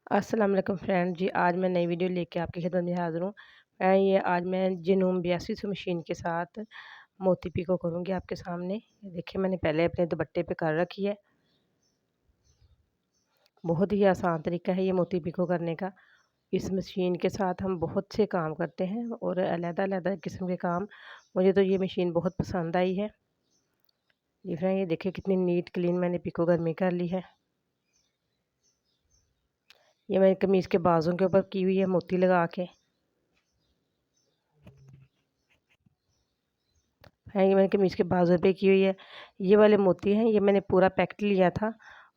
अस्सलाम वालेकुम फ्रेंड जी। आज मैं नई वीडियो लेके आपकी खिदमत में हाज़िर हूँ। आज मैं जिनूम 8200 मशीन के साथ मोती पिको करूँगी आपके सामने। ये देखिए, मैंने पहले अपने दुपट्टे पे कर रखी है। बहुत ही आसान तरीका है ये मोती पिको करने का। इस मशीन के साथ हम बहुत से काम करते हैं और अलग-अलग किस्म के काम। मुझे तो ये मशीन बहुत पसंद आई है। जी फ्रेंड, ये देखिए कितनी नीट क्लीन मैंने पिको गर्मी कर ली है। ये मैंने कमीज़ के बाज़ों के ऊपर की हुई है मोती लगा के। है, ये मैंने कमीज़ के बाज़ू पे की हुई है। ये वाले मोती हैं, ये मैंने पूरा पैकेट लिया था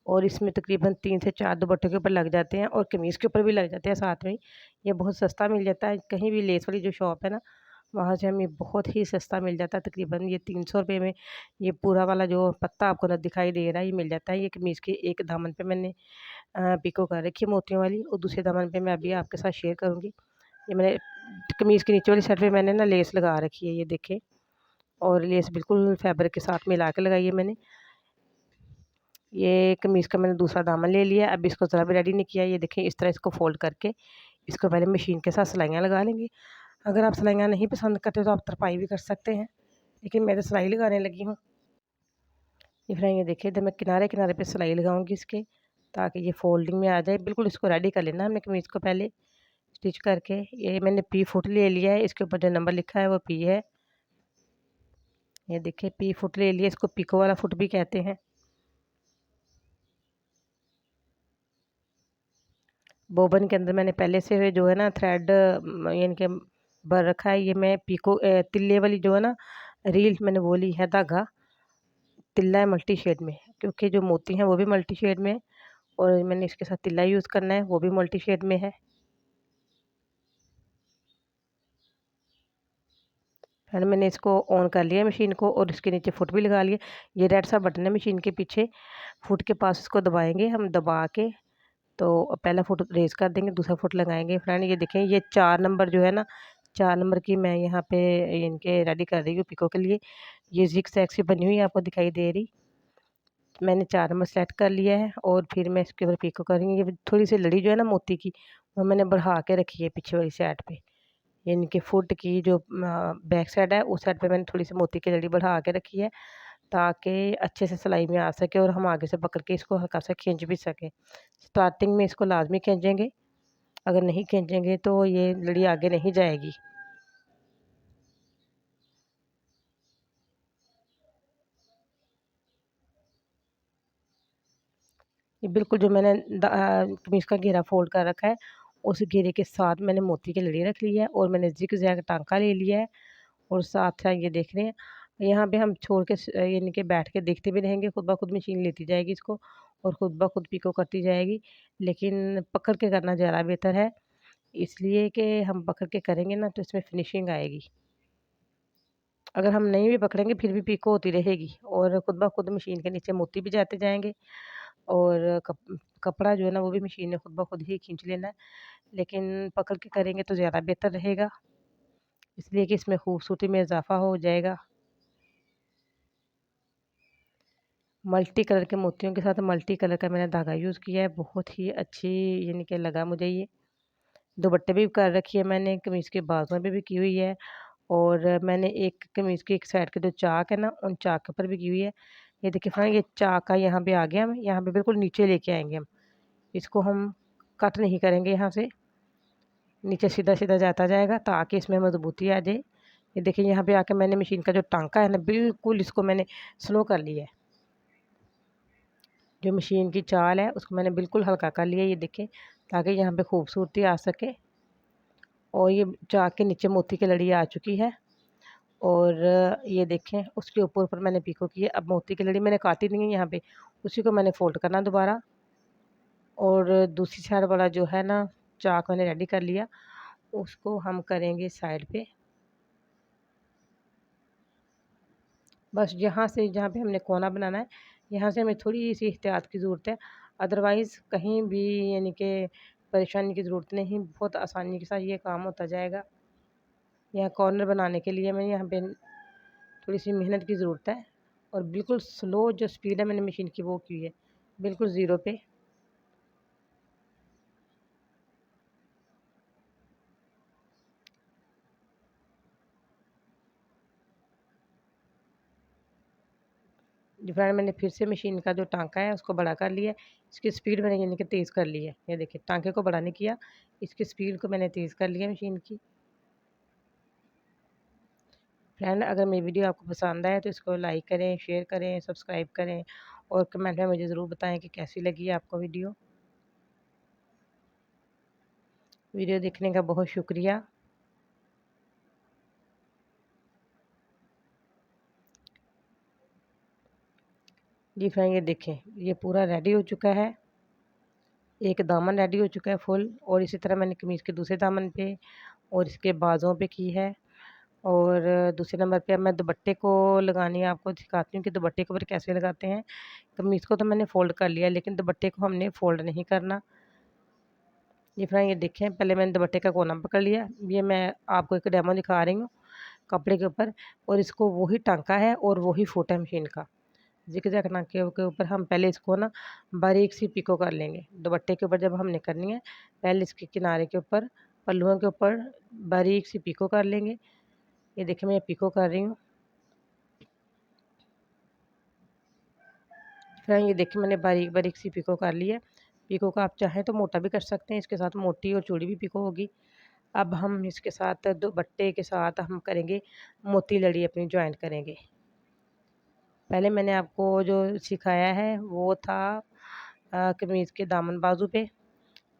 और इसमें तकरीबन 3 से 4 दुपट्टों के ऊपर लग जाते हैं और कमीज़ के ऊपर भी लग जाते हैं साथ में ही। ये बहुत सस्ता मिल जाता है, कहीं भी लेस वाली जो शॉप है ना, वहाँ से हमें बहुत ही सस्ता मिल जाता है। तकरीबन ये 300 रुपए में ये पूरा वाला जो पत्ता आपको न दिखाई दे रहा है, ये मिल जाता है। ये कमीज़ के एक दामन पे मैंने पिको कर रखी है मोतियों वाली और दूसरे दामन पे मैं अभी आपके साथ शेयर करूँगी। ये मैंने कमीज़ के नीचे वाली साइड पे मैंने ना लेस लगा रखी है, ये देखें। और लेस बिल्कुल फैब्रिक के साथ मिला के लगाई है मैंने। ये कमीज़ का मैंने दूसरा दामन ले लिया है, अब इसको ज़रा भी रेडी नहीं किया। ये देखें, इस तरह इसको फ़ोल्ड करके इसको पहले मशीन के साथ सिलाइयाँ लगा लेंगे। अगर आप सिलाइयाँ नहीं पसंद करते तो आप तरपाई भी कर सकते हैं, लेकिन मैं तो सिलाई लगाने लगी हूँ। ये फ्रेंड, ये देखिए, इधर मैं किनारे-किनारे पे सिलाई लगाऊँगी इसके, ताकि ये फ़ोल्डिंग में आ जाए। बिल्कुल इसको रेडी कर लेना है हमने कमीज़ को पहले स्टिच करके। ये मैंने पी फुट ले लिया है, इसके ऊपर जो नंबर लिखा है वो पी है। ये देखिए, पी फुट ले लिया, इसको पिको वाला फुट भी कहते हैं। बोबन के अंदर मैंने पहले से जो है ना थ्रेड यानी कि भर रखा है। ये मैं पिको तिल्ले वाली जो है ना रील मैंने वो ली है धागा, तिल्ला है मल्टी शेड में, क्योंकि जो मोती हैं वो भी मल्टी शेड में है और मैंने इसके साथ तिल्ला यूज़ करना है, वो भी मल्टी शेड में है। फिर मैंने इसको ऑन कर लिया मशीन को और इसके नीचे फुट भी लगा लिया। ये रेड सा बटन है मशीन के पीछे, फुट के पास इसको दबाएँगे हम, दबा के तो पहला फुट रेज़ कर देंगे, दूसरा फुट लगाएँगे। फ्रेंड, ये देखें, ये 4 नंबर जो है ना, 4 नंबर की मैं यहाँ पे इनके रेडी कर रही हूँ पिको के लिए। ये ज़िग-ज़ैग सी बनी हुई है, आपको दिखाई दे रही। मैंने 4 नंबर सेट कर लिया है और फिर मैं इसके ऊपर पिको करूँगी। ये थोड़ी-सी लड़ी जो है ना मोती की, वो मैंने बढ़ा के रखी है पीछे वाली साइड पे। यानी कि फुट की जो बैक साइड है, उस साइड पे मैंने थोड़ी-सी मोती की लड़ी बढ़ा के रखी है, ताकि अच्छे से सिलाई में आ सके और हम आगे से पकड़ के इसको हल्का-सा खींच भी सकें। स्टार्टिंग में इसको लाज़मी खींचेंगे, अगर नहीं खींचेंगे तो ये लड़ी आगे नहीं जाएगी। ये बिल्कुल जो मैंने कमीज़ का घेरा फ़ोल्ड कर रखा है, उस घेरे के साथ मैंने मोती की लड़ी रख ली है और मैंने ज़िग-ज़ैग टाँका ले लिया है और साथ-साथ ये देख रहे हैं, यहाँ पे हम छोड़ के यानी कि बैठ के देखते भी रहेंगे, खुद ब खुद मशीन लेती जाएगी इसको और खुद ब खुद पिको करती जाएगी। लेकिन पकड़ के करना ज़्यादा बेहतर है, इसलिए कि हम पकड़ के करेंगे ना तो इसमें फिनिशिंग आएगी। अगर हम नहीं भी पकड़ेंगे फिर भी पिको होती रहेगी और खुद ब खुद मशीन के नीचे मोती भी जाते जाएँगे और कपड़ा जो है ना वो भी मशीन ने खुद ब खुद ही खींच लेना है। लेकिन पकड़ के करेंगे तो ज़्यादा बेहतर रहेगा, इसलिए कि इसमें खूबसूरती में इज़ाफ़ा हो जाएगा। मल्टी कलर के मोतियों के साथ मल्टी कलर का मैंने धागा यूज़ किया है, बहुत ही अच्छी यानी कि लगा मुझे ये। दुपट्टे भी कर रखी है मैंने, कमीज़ के बाजुओं पे भी की हुई है और मैंने एक कमीज़ की एक साइड के जो चाक है ना, उन चाक के ऊपर भी की हुई है। ये देखिए फ्रेंड, ये चाक का यहाँ पे आ गया, हम यहाँ पे बिल्कुल नीचे लेके आएँगे हम। इसको हम कट नहीं करेंगे यहाँ से, नीचे सीधा-सीधा जाता जाएगा ताकि इसमें मज़बूती आ जाए। ये देखिए, यहाँ पे आके मैंने मशीन का जो टाँका है ना, बिल्कुल इसको मैंने स्लो कर लिया है। जो मशीन की चाल है उसको मैंने बिल्कुल हल्का कर लिया है, ये देखें, ताकि यहाँ पे खूबसूरती आ सके। और ये चाक के नीचे मोती की लड़ी आ चुकी है और ये देखें, उसके ऊपर-ऊपर मैंने पिको की है। अब मोती की लड़ी मैंने काटी नहीं है यहाँ पे, उसी को मैंने फ़ोल्ड करना दोबारा और दूसरी साइड वाला जो है ना चाक मैंने रेडी कर लिया, उसको हम करेंगे साइड पे। बस यहाँ से जहाँ पे हमने कोना बनाना है, यहाँ से हमें थोड़ी-सी एहतियात की ज़रूरत है, अदरवाइज़ कहीं भी यानी कि परेशानी की ज़रूरत नहीं, बहुत आसानी के साथ ये काम होता जाएगा। यहाँ कॉर्नर बनाने के लिए हमें यहाँ पे थोड़ी-सी मेहनत की ज़रूरत है और बिल्कुल स्लो जो स्पीड है मैंने मशीन की वो की है, बिल्कुल ज़ीरो पे। जी फ्रेंड, मैंने फिर से मशीन का जो टांका है उसको बड़ा कर लिया है। इसकी स्पीड मैंने यानी कि तेज़ कर ली है। ये देखिए टांके को बड़ा नहीं किया, इसकी स्पीड को मैंने तेज़ कर लिया मशीन की। फ्रेंड, अगर मेरी वीडियो आपको पसंद आए तो इसको लाइक करें, शेयर करें, सब्सक्राइब करें और कमेंट में मुझे ज़रूर बताएं कि कैसी लगी है आपको वीडियो। वीडियो देखने का बहुत शुक्रिया। जी फ्रेंड, ये देखें ये पूरा रेडी हो चुका है। एक दामन रेडी हो चुका है फुल, और इसी तरह मैंने कमीज़ के दूसरे दामन पे और इसके बाज़ों पे की है। और दूसरे नंबर पे अब मैं दुपट्टे को लगानी आपको दिखाती हूँ कि दुपट्टे के ऊपर कैसे लगाते हैं। कमीज़ को तो मैंने फ़ोल्ड कर लिया, लेकिन दुपट्टे को हमने फ़ोल्ड नहीं करना। ये फ्रेंड, ये देखें पहले मैंने दुपट्टे का कोना पकड़ लिया। ये मैं आपको एक डेमो दिखा रही हूँ कपड़े के ऊपर, और इसको वही टांका है और वही फुट है मशीन का। ज़िग-ज़ैग टाँके के ऊपर हम पहले इसको ना बारीक सी पिको कर लेंगे। दुपट्टे के ऊपर जब हमने करनी है, पहले इसके किनारे के ऊपर, पल्लुओं के ऊपर बारीक सी पिको कर लेंगे। ये देखिए मैं पिको कर रही हूँ। फ्रेंड, ये देखिए मैंने बारीक-बारीक सी पिको कर ली है। पिको को आप चाहें तो मोटा भी कर सकते हैं, इसके साथ मोटी और चौड़ी भी पिको होगी। अब हम इसके साथ दुपट्टे के साथ हम करेंगे मोती लड़ी अपनी जॉइंट करेंगे। पहले मैंने आपको जो सिखाया है वो था कमीज़ के दामन बाजू पे।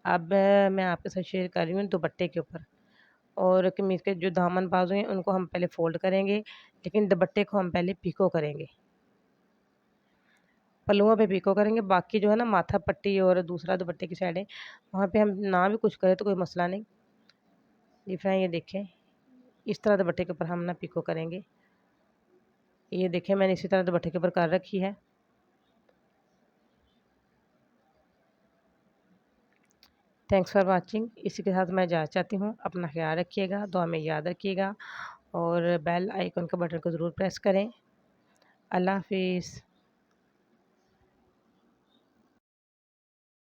अब मैं आपके साथ शेयर कर रही हूँ दुपट्टे के ऊपर। और कमीज़ के जो दामन बाजू हैं उनको हम पहले फ़ोल्ड करेंगे, लेकिन दुपट्टे को हम पहले पिको करेंगे। पल्लुओं पे पिको करेंगे, बाकी जो है ना माथा पट्टी और दूसरा दुपट्टे की साइड है, वहाँ पे हम ना भी कुछ करें तो कोई मसला नहीं। जी फ्रेंड, ये देखें इस तरह दुपट्टे के ऊपर हम ना पिको करेंगे। ये देखें मैंने इसी तरह दुपट्टे के ऊपर कर रखी है। Thanks for watching. इसी के साथ मैं इजाज़त चाहती हूँ। अपना ख्याल रखिएगा, दुआ में याद रखिएगा और बेल आइकन का बटन को ज़रूर प्रेस करें। अल्लाह हाफ़िज़।